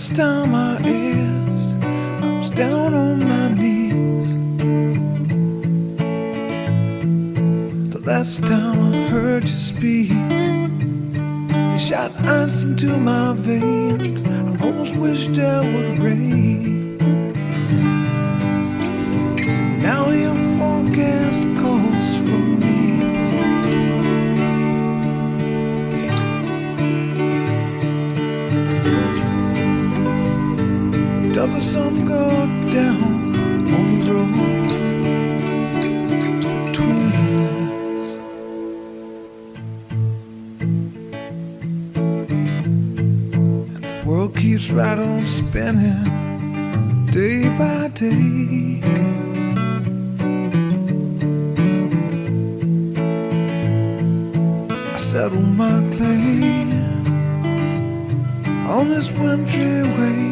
last time I asked, I was down on my knees. The last time I heard you speak, you shot ice into my veins. I almost wished it would rain. Now your forecast calls for me. Does the sun go down on the road between us? And the world keeps right on spinning day by day. I settle my claim on this wintry way.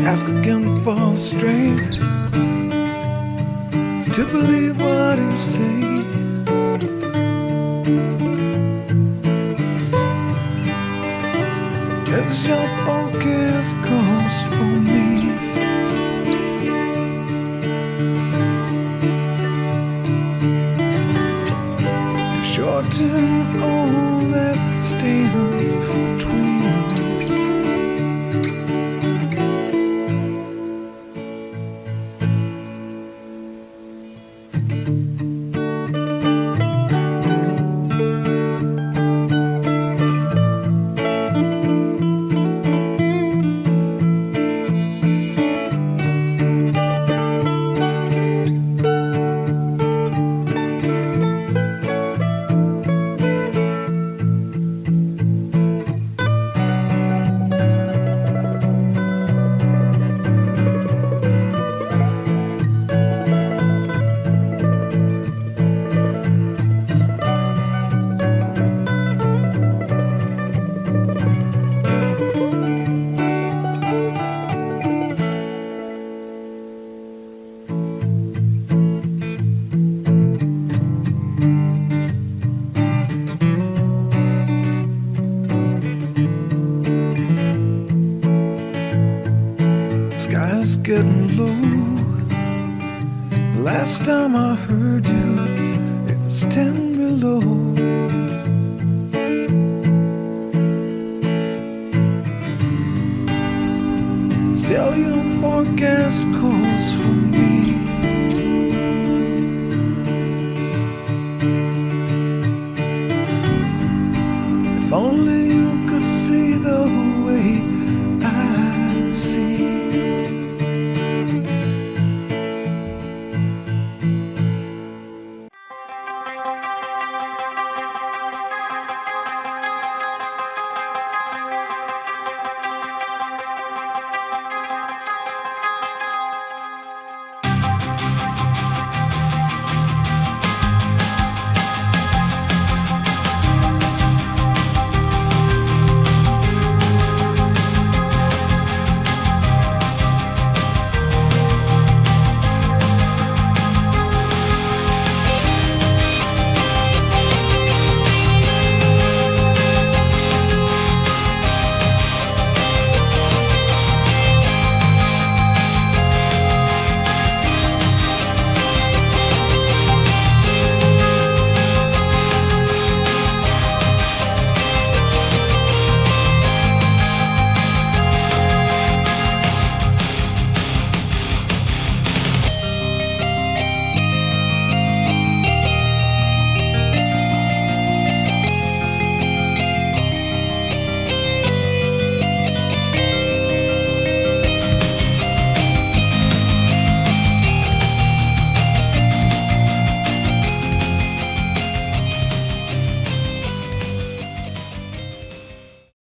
Ask again for the strength to believe what you say. As your focus calls for me. To shorten all that stands between us. Sky's getting low. Last time I heard you, it was 10 below. Still your forecast calls